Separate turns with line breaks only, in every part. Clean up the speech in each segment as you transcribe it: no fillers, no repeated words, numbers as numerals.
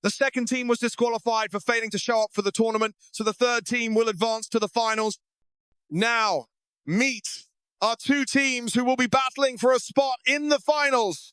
The second team was disqualified for failing to show up for the tournament, so the third team will advance to the finals. Now, meet our two teams who will be battling for a spot in the finals.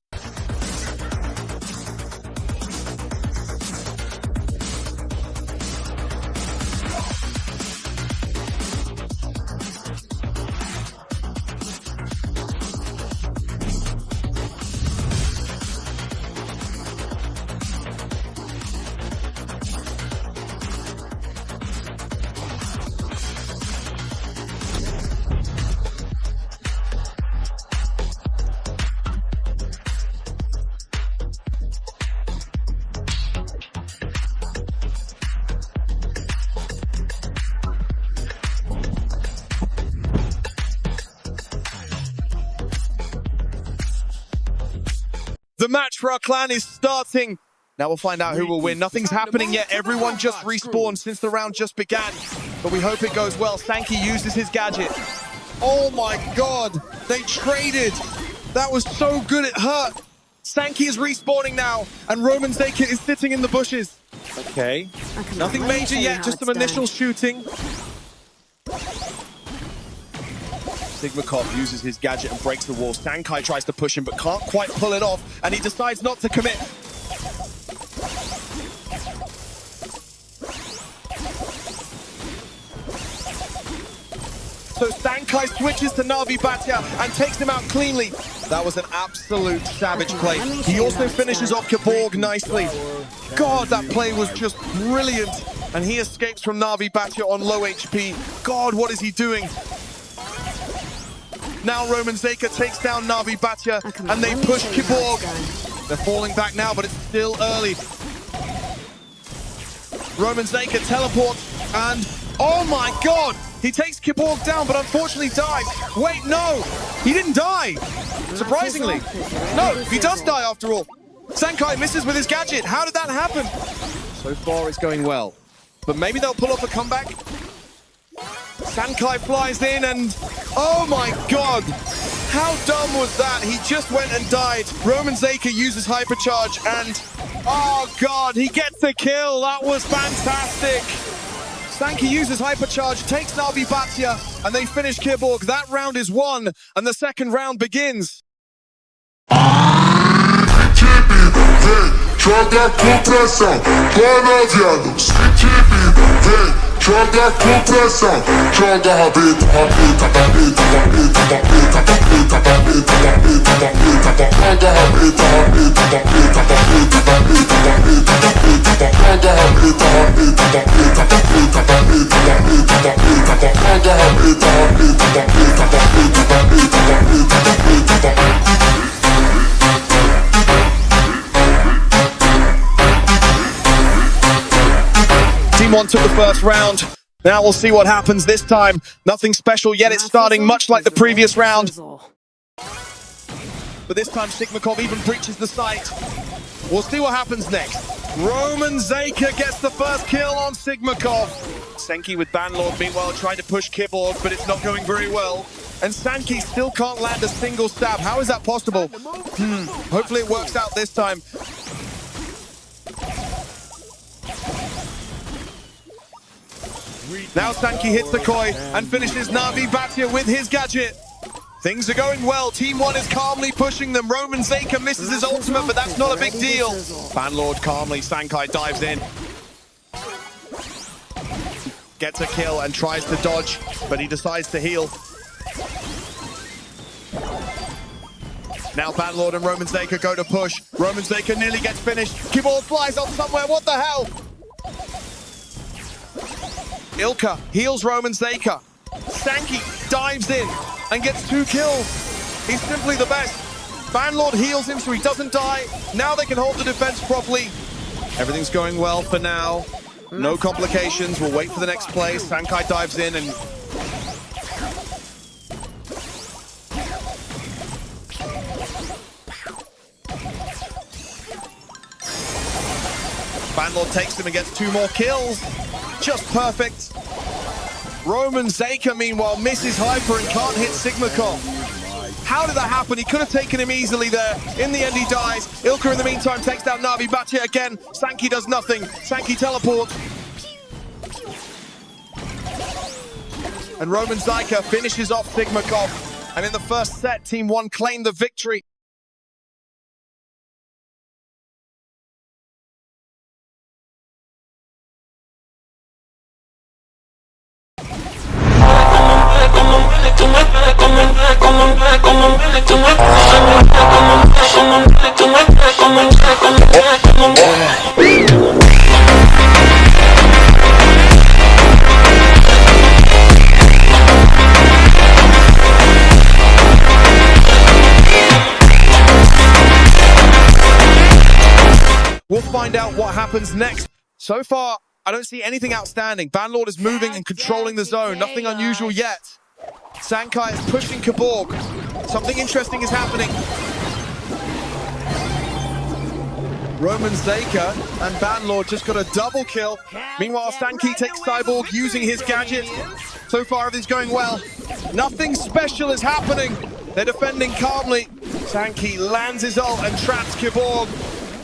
The match for our clan is starting. Now we'll find out who will win. Nothing's happening yet. Everyone just respawned since the round just began. But we hope it goes well. Sankey uses his gadget. Oh my god. They traded. That was so good it hurt. Sankey is respawning now. And Roman Zaka is sitting in the bushes. Okay. Nothing major yet. Just some initial shooting. Sigmakov uses his gadget and breaks the wall. Sankai tries to push him but can't quite pull it off, and he decides not to commit. So Sankai switches to Navi Batya and takes him out cleanly. That was an absolute savage play. He also finishes off Kiborg nicely. God, that play was just brilliant. And he escapes from Navi Batya on low HP. God, what is he doing? Now Roman Zaka takes down Navi Batya and they push Kiborg. They're falling back now, but it's still early. Roman Zaka teleports and, oh my god! He takes Kiborg down, but unfortunately dies. Wait, no! He didn't die! Surprisingly. No, he does die after all. Sankai misses with his gadget. How did that happen? So far it's going well. But maybe they'll pull off a comeback. Sankai flies in and, oh my god, how dumb was that? He just went and died. Roman Zaka uses hypercharge and, oh god, he gets a kill. That was fantastic. Sankey uses hypercharge, takes Navi Batya, and they finish Kiborg. That round is won, and the second round begins.
Joga com pressão, canavianos. Time vem, joga com pressão. Joga rabeta, rabeta, rabeta, rabeta, rabeta, rabeta, rabeta, rabeta, rabeta. Joga rabeta, rabeta, rabeta, rabeta, rabeta, rabeta, rabeta. Joga rabeta, rabeta, rabeta, rabeta, rabeta, rabeta, rabeta. Joga rabeta, rabeta, rabeta, rabeta, rabeta, rabeta, rabeta.
Team 1 took the first round. Now we'll see what happens this time. Nothing special yet. It's starting much like the previous round. But this time Sigmakov even breaches the site. We'll see what happens next. Roman Zaka gets the first kill on Sigmakov. Sankey with Banlord meanwhile trying to push Kiborg, but it's not going very well. And Sankey still can't land a single stab. How is that possible? Hopefully it works out this time. Now Sankey hits the koi and finishes Navi Batya with his gadget. Things are going well. Team 1 is calmly pushing them. Roman Zaka misses his ultimate, but that's not a big deal. Banlord calmly, Sankai dives in. Gets a kill and tries to dodge, but he decides to heal. Now Banlord and Roman Zaka go to push. Roman Zaka nearly gets finished. Kiborg flies off somewhere. What the hell? Ilka heals Roman Zaka. Sankey dives in and gets 2 kills. He's simply the best. Banlord heals him so he doesn't die. Now they can hold the defense properly. Everything's going well for now. No complications. We'll wait for the next play. Sankai dives in and... Banlord takes him and gets 2 more kills. Just perfect. Roman Zaka, meanwhile, misses Hyper and can't hit Sigmakov. How did that happen? He could have taken him easily there. In the end, he dies. Ilka, in the meantime, takes down Navi Bhatia again. Sankey does nothing. Sankey teleports. And Roman Zyka finishes off Sigmakov. And in the first set, Team 1 claimed the victory. We'll find out what happens next. So far, I don't see anything outstanding. Banlord is moving and controlling the zone. Nothing unusual yet. Sankai is pushing Kaborg. Something interesting is happening. Roman Zyka and Banlord just got a double kill. Meanwhile, Sankey takes Cyborg using his gadget. So far, everything's going well. Nothing special is happening. They're defending calmly. Sankey lands his ult and traps Kaborg.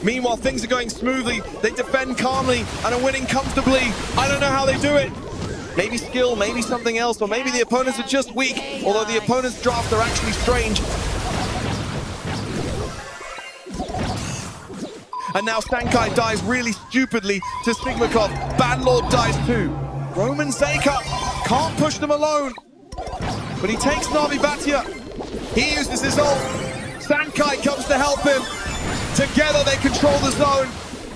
Meanwhile, things are going smoothly. They defend calmly and are winning comfortably. I don't know how they do it. Maybe skill, maybe something else, or maybe the opponents are just weak, although the opponents' drafts are actually strange. And now Sankai dies really stupidly to Sigmakov. Banlord dies too. Roman Zyka can't push them alone, but he takes Navi Bhatia. He uses his ult. Sankai comes to help him. Together they control the zone.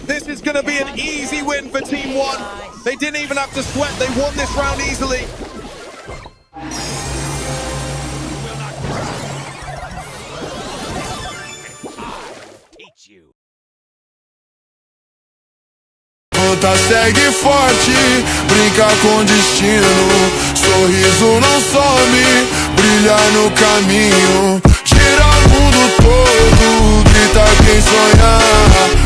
This is going to be an easy win for Team 1. They didn't even have to sweat. They won this round easily.
Luta segue forte, brinca com destino. Sorriso não some, brilha no caminho. Gira o mundo todo, grita quem sonhar.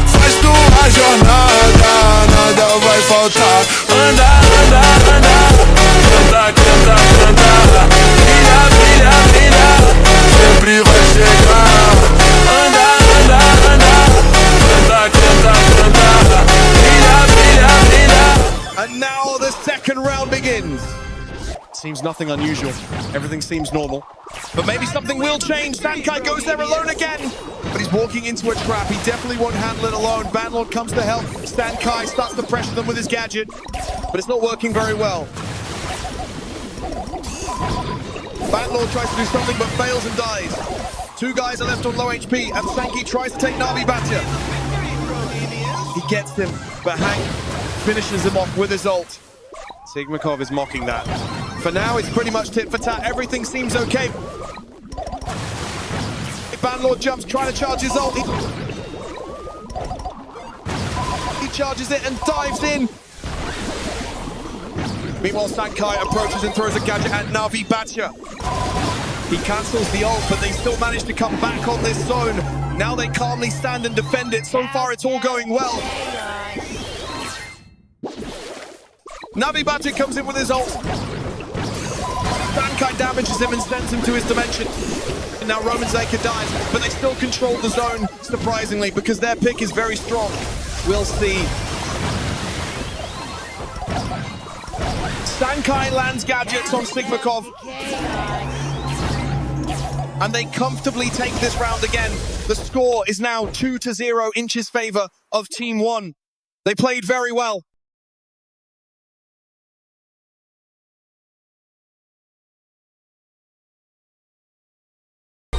Faz tua jornada, nada vai faltar. Anda, anda, anda, canta, canta, canta. Brilha, brilha, brilha, sempre vai chegar. Anda, anda, anda, canta, canta, canta. Brilha, brilha, brilha.
And now the second round begins. Seems nothing unusual. Everything seems normal. But maybe something will change. Sankai goes there alone again. But he's walking into a trap. He definitely won't handle it alone. Banlord comes to help. Sankai starts to pressure them with his gadget. But it's not working very well. Banlord tries to do something but fails and dies. Two guys are left on low HP. And Sankey tries to take Navi Bhatia. He gets him. But Hank finishes him off with his ult. Sigmakov is mocking that. For now, it's pretty much tit for tat. Everything seems okay. Banlord jumps, trying to charge his ult. He charges it and dives in. Meanwhile, Sankai approaches and throws a gadget at Navi Bhatia. He cancels the ult, but they still manage to come back on this zone. Now they calmly stand and defend it. So far, it's all going well. Navi Bhatia comes in with his ult. Sankai damages him and sends him to his dimension. And now Roman Zyka dies, but they still control the zone, surprisingly, because their pick is very strong. We'll see. Sankai lands gadgets on Sigmakov. And they comfortably take this round again. The score is now 2-0 in favor of Team 1. They played very well.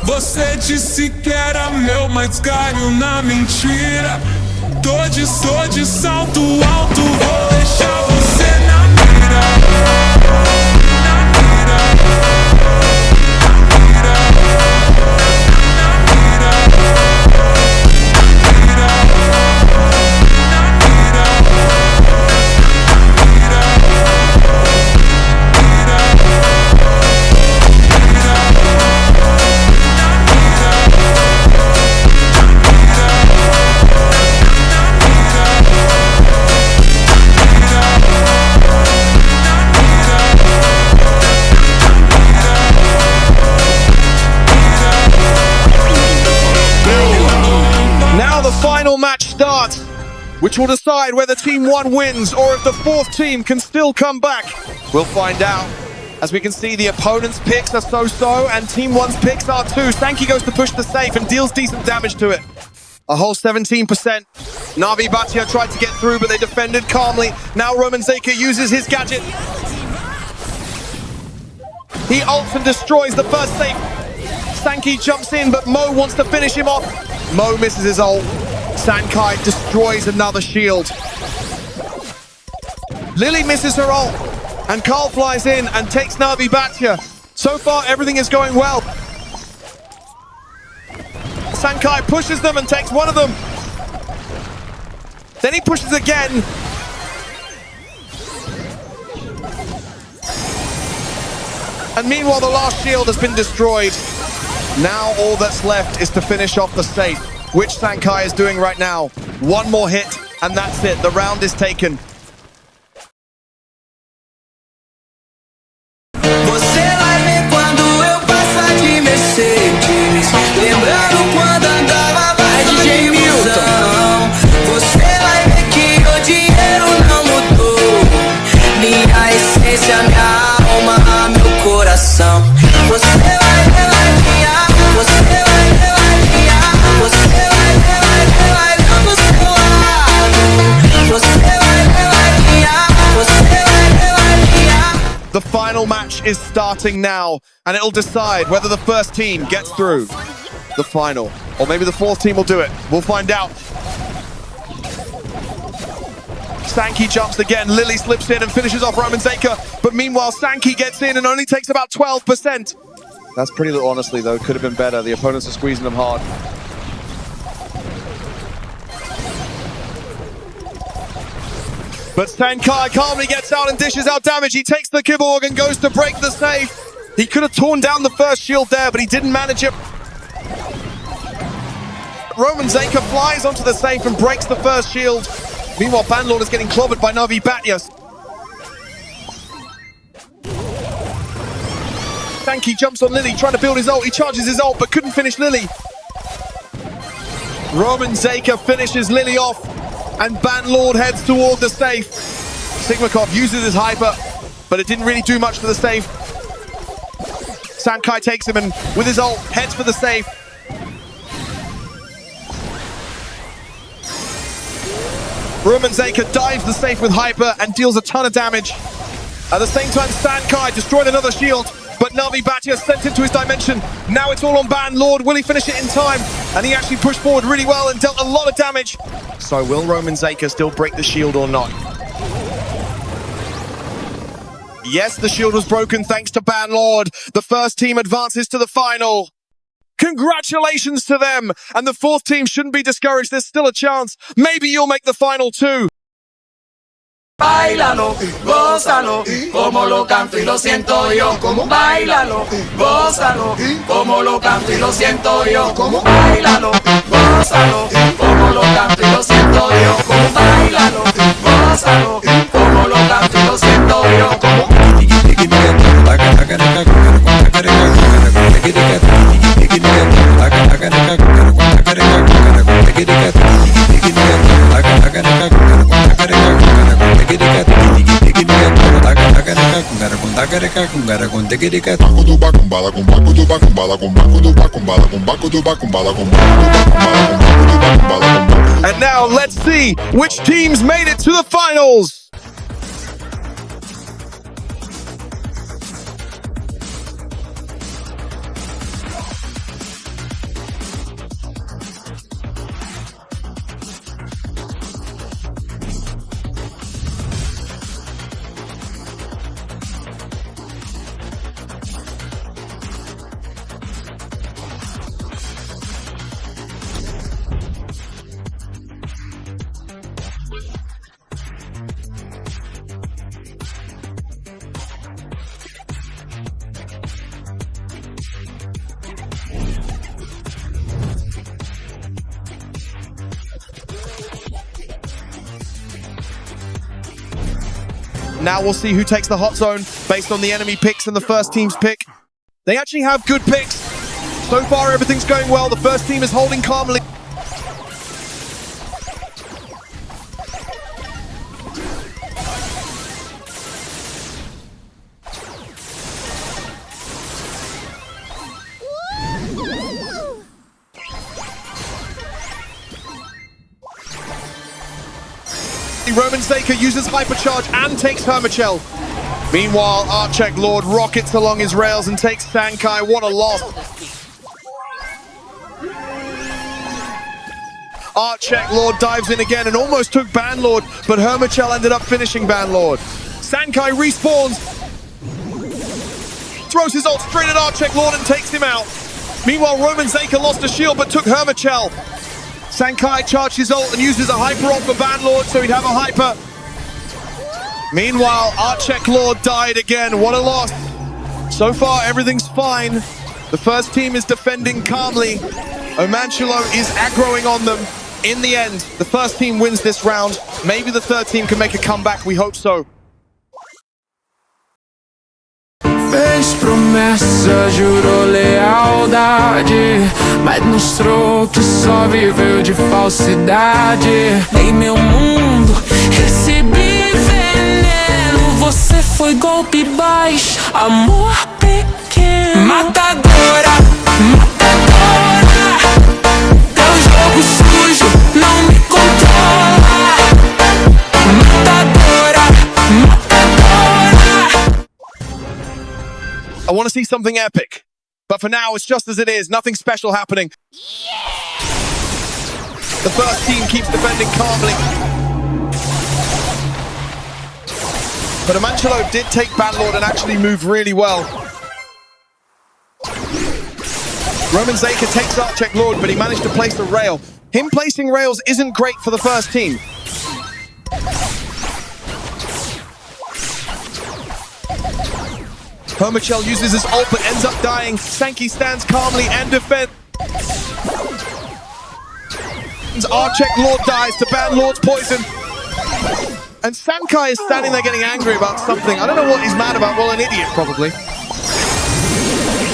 Você disse que era meu, mas caiu na mentira. Tô de salto alto, vou deixar você na mira.
which will decide whether Team 1 wins or if the fourth team can still come back. We'll find out. As we can see, the opponent's picks are so-so, and Team 1's picks are too. Sankey goes to push the safe and deals decent damage to it. A whole 17%. Navi Batia tried to get through, but they defended calmly. Now Roman Zeka uses his gadget. He ults and destroys the first safe. Sankey jumps in, but Mo wants to finish him off. Mo misses his ult. Sankai destroys another shield. Lily misses her ult, and Carl flies in and takes Navi Batia. So far, everything is going well. Sankai pushes them and takes one of them. Then he pushes again. And meanwhile, the last shield has been destroyed. Now all that's left is to finish off the safe, which Sankai is doing right now. One more hit, and that's it. The round is taken.
Você vai ver quando eu passar de Mercedes, lembrando quando andava mais de milzão. Você vai ver que o dinheiro não mudou, minha essência, minha alma, meu coração. Você vai ver, vai guiar, você vai ver, vai guiar, você vai ver, vai do seu lado. Você vai ver, vai guiar, você vai ver, vai guiar.
The final match is starting now, and it'll decide whether the first team gets through the final, or maybe the fourth team will do it. We'll find out. Sankey jumps again, Lily slips in and finishes off Roman Zeka, but meanwhile Sankey gets in and only takes about 12%. That's pretty little, honestly, though. Could have been better. The opponents are squeezing them hard. But Sankai calmly gets out and dishes out damage. He takes the Kiborg and goes to break the safe. He could have torn down the first shield there, but he didn't manage it. Roman Zeka flies onto the safe and breaks the first shield. Meanwhile, Banlord is getting clobbered by Navi Batia. Sankey jumps on Lily, trying to build his ult. He charges his ult, but couldn't finish Lily. Roman Zeka finishes Lily off, and Banlord heads toward the safe. Sigmakov uses his hyper, but it didn't really do much for the safe. Sankai takes him and with his ult heads for the safe. Roman Zeka dives the safe with hyper and deals a ton of damage. At the same time, Sankai destroyed another shield, but Navi Batia sent him to his dimension. Now it's all on Banlord. Will he finish it in time? And he actually pushed forward really well and dealt a lot of damage. So will Roman Zeka still break the shield or not? Yes, the shield was broken thanks to Banlord. The first team advances to the final. Congratulations to them. And the fourth team shouldn't be discouraged. There's still a chance. Maybe you'll make the final too.
Báilalo, gózalo, como lo canto y lo siento yo. Como báilalo, gózalo, como lo canto y lo siento yo. Como báilalo, gózalo, como lo canto y lo siento yo. Como báilalo, gózalo, como lo canto y lo siento yo. Como
And now let's see which teams made it to the finals. Now we'll see who takes the hot zone based on the enemy picks and the first team's pick. They actually have good picks. So far, everything's going well. The first team is holding calmly. Zaker uses Hypercharge and takes Hermichel. Meanwhile, Archek Lord rockets along his rails and takes Sankai. What a loss. Archek Lord dives in again and almost took Banlord, but Hermichel ended up finishing Banlord. Sankai respawns, throws his ult straight at Archek Lord and takes him out. Meanwhile, Zaker lost a shield but took Hermichel. Sankai charged his ult and uses a hyper ult for Banlord so he'd have a hyper. Meanwhile, Archek Lord died again. What a loss. So far, everything's fine. The first team is defending calmly. Omanchulo is aggroing on them. In the end, the first team wins this round. Maybe the third team can make a comeback. We hope so.
Fez promessa, jurou lealdade, mas mostrou que só viveu de falsidade. Em meu mundo recebi veneno, você foi golpe baixo, amor pequeno. Matadora, matadora, teu jogo sujo não me controla. Matadora, matadora.
I want to see something epic. But for now, it's just as it is. Nothing special happening. The first team keeps defending calmly. But Omanchulo did take Banlord and actually move really well. Zaker takes Archek Lord, but he managed to place a rail. Him placing rails isn't great for the first team. Hermichel uses his ult but ends up dying. Sankey stands calmly and defends. Archek Lord dies to Banlord's poison. And Sankai is standing there getting angry about something. I don't know what he's mad about. Well, an idiot, probably.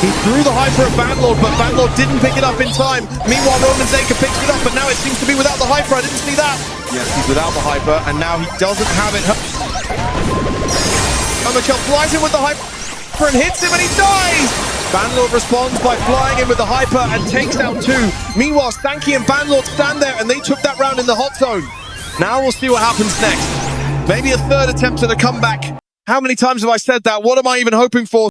He threw the hyper at Banlord, but Banlord didn't pick it up in time. Meanwhile, Zaker picks it up, but now it seems to be without the hyper. I didn't see that. Yes, he's without the hyper, and now he doesn't have it. Hermichel flies in with the hyper and hits him, and he dies! Banlord responds by flying in with the hyper and takes out two. Meanwhile, Stanky and Banlord stand there, and they took that round in the hot zone. Now we'll see what happens next. Maybe a third attempt at a comeback. How many times have I said that? What am I even hoping for?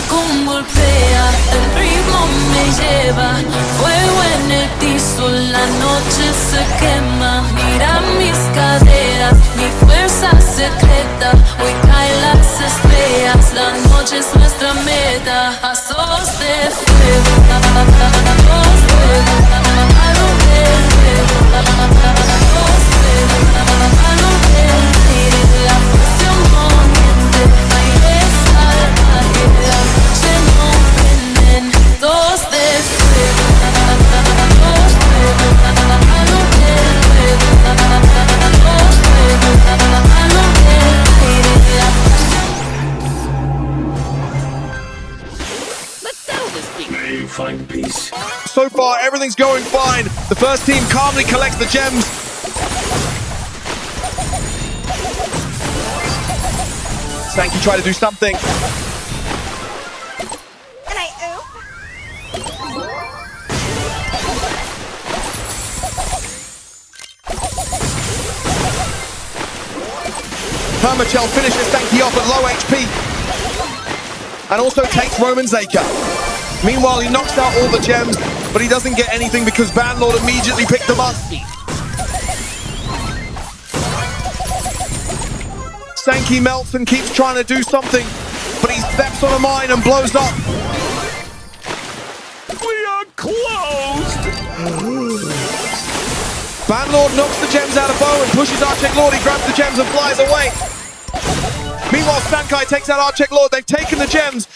Como golpea, el ritmo me lleva, fuego en el piso, la noche se quema, mira mis caderas, mi fuerza secreta, hoy caen las estrellas, la noche es nuestra meta, pasos de fuego, pasos de fuego, palo del fuego, pasos de fuego, palo del fuego, la fusión poniente, aire salvaje, la noche no prenden, dos de fuego, dos fuego, palo del fuego, dos fuego, palo del aire, la
Find peace.
So far, everything's going fine. The first team calmly collects the gems. Sankey tried to do something.
Can I oop?
Hermichel finishes Sankey off at low HP. And also takes Zaker. Meanwhile, he knocks out all the gems, but he doesn't get anything because Banlord immediately picked them up. Sankey melts and keeps trying to do something, but he steps on a mine and blows up.
We are closed.
Banlord knocks the gems out of Bo and pushes Archek Lord. He grabs the gems and flies away. Meanwhile, Sankai takes out Archek Lord. They've taken the gems.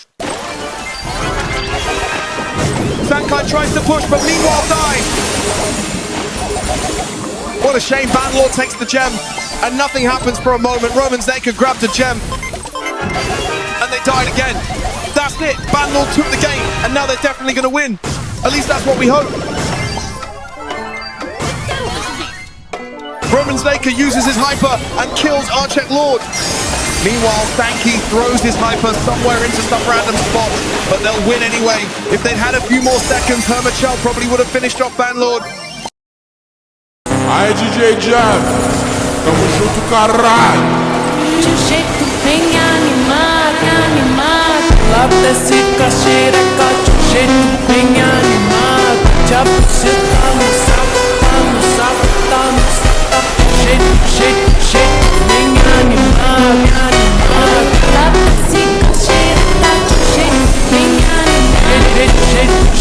Sankai tries to push, but meanwhile dies. What a shame. Banlord takes the gem, and nothing happens for a moment. Zaker grabbed a gem, and they died again. That's it. Banlord took the game, and now they're definitely going to win. At least that's what we hope. Zaker uses his hyper and kills Archek Lord. Meanwhile, Sankey throws his hyper somewhere into some random spot, but they'll win anyway. If they'd had a few more seconds, Hermachel probably would have finished off Banlord.
Aí, DJ Jam, tamo junto, caralho.
De um jeito bem animado, animado. Lá desse caxereca, de um jeito bem animado. Já você tá no saco, tá no saco, tá no saco. Jeito bem animado, animado. Lá desse caxereca, de um jeito bem animado.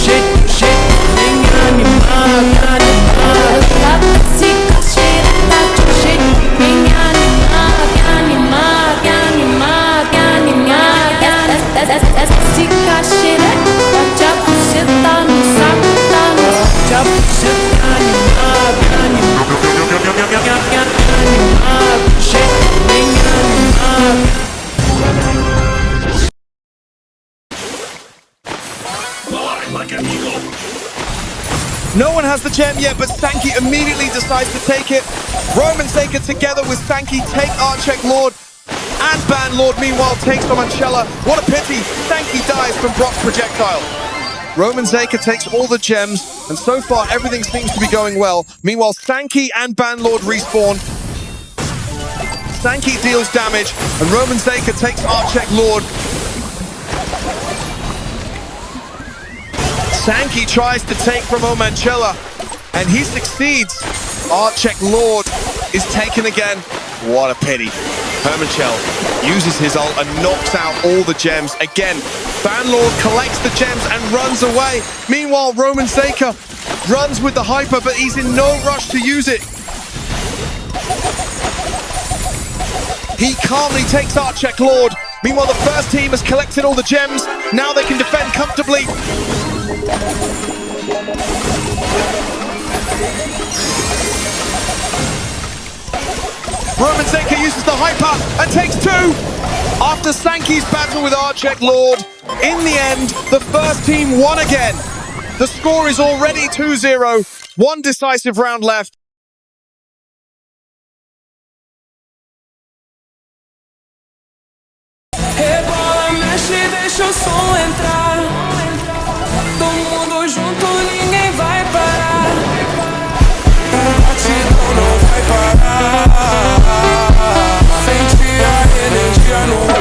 Jeito bem animado, animado. Lá desse caxereca, de um jeito bem animado, animado, animado, animado. Esse caxereca, já você tá no saco, tá no saco. Já você tá animado, animado. Jeito bem animado.
No one has the gem yet, but Sankey immediately decides to take it. Roman Zaker together with Sankey take Archek Lord and Banlord, meanwhile takes Romanchella. What a pity, Sankey dies from Brock's projectile. Roman Zaker takes all the gems, and so far everything seems to be going well. Meanwhile, Sankey and Banlord respawn. Sankey deals damage, and Roman Zaker takes Archek Lord. Sankey tries to take from Romanchella, and he succeeds. Archek Lord is taken again. What a pity. Hermanchel uses his ult and knocks out all the gems. Again, Banlord collects the gems and runs away. Meanwhile, Roman Zaker runs with the hyper, but he's in no rush to use it. He calmly takes Archek Lord. Meanwhile, the first team has collected all the gems. Now they can defend comfortably. Roman Zaker uses the hyper and takes two. After Sankey's battle with Archek Lord, in the end, the first team won again. The score is already 2-0. One decisive round left.
Rebola, mexe, deixa o som entrar. Todo mundo junto, ninguém vai parar. O batidão não vai parar. Sente a energia no ar.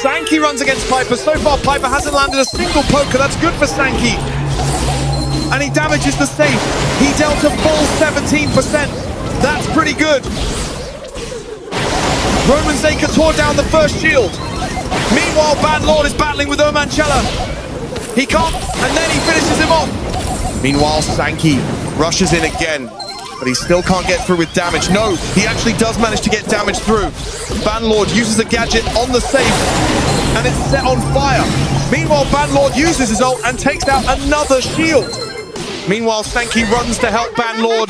Sankey runs against Piper. So far, Piper hasn't landed a single poker. That's good for Sankey. And he damages the safe. He dealt a full 17%. That's pretty good. Roman Zaker tore down the first shield. Meanwhile, Banlord is battling with Romanchella. He can't, and then he finishes him off. Meanwhile, Sankey rushes in again, but he still can't get through with damage. No, he actually does manage to get damage through. Banlord uses a gadget on the safe, and it's set on fire. Meanwhile, Banlord uses his ult and takes out another shield. Meanwhile, Sankey runs to help Banlord.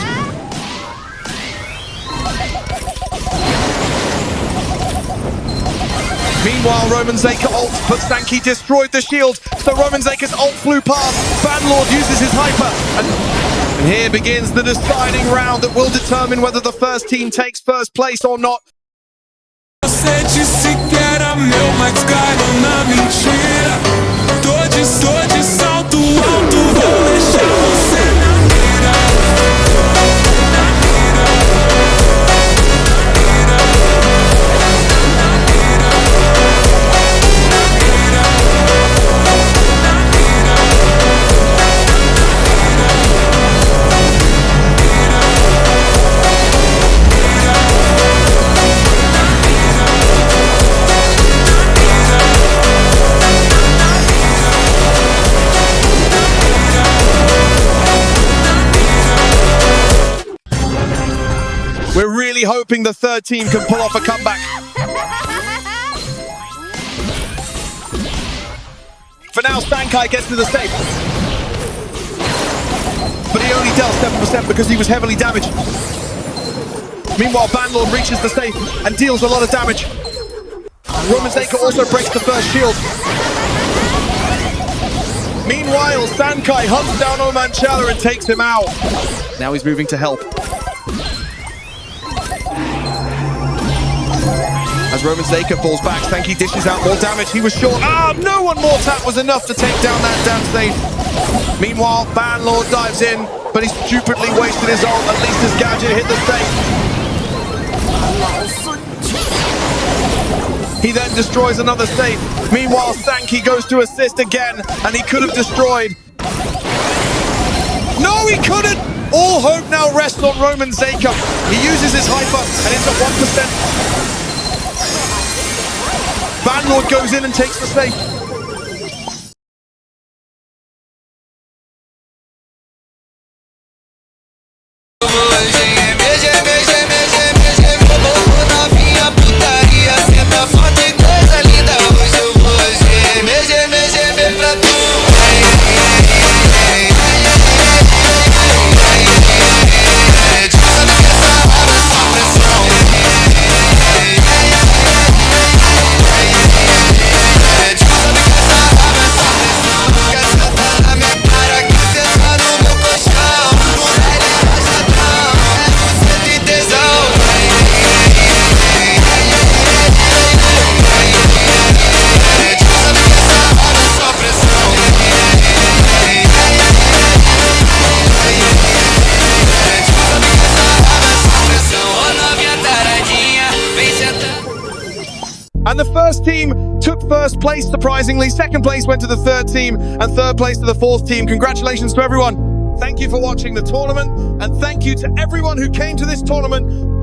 Meanwhile, Roman Zaker ults, but Sankey destroyed the shield, so Roman Zaker's ult flew past. Banlord uses his hyper, and here begins the deciding round that will determine whether the first team takes first place or not.
Você disse que era meu, mas caiu na mentira. Tô de salto alto, vou deixar você na mira. Na mira. Na mira. Na mira. Na mira.
really hoping the third team can pull off a comeback. For now, Sankai gets to the safe. But he only dealt 7% because he was heavily damaged. Meanwhile, Banlord reaches the safe and deals a lot of damage. Roman Zeka also breaks the first shield. Meanwhile, Sankai hunts down Oman Chala and takes him out. Now he's moving to help. As Roman Zeka falls back, Sankai dishes out more damage. He was short. No one more tap was enough to take down that damn safe. Meanwhile, Banlord dives in, but he stupidly wasted his ult. At least his gadget hit the safe. He then destroys another safe. Meanwhile, Sankai goes to assist again, and he could have destroyed. No, he couldn't! All hope now rests on Roman Zeka. He uses his hyper, and it's at 1%. Banlord goes in and takes the safe. And the first team took first place, surprisingly. Second place went to the third team, and third place to the fourth team. Congratulations to everyone. Thank you for watching the tournament, and thank you to everyone who came to this tournament.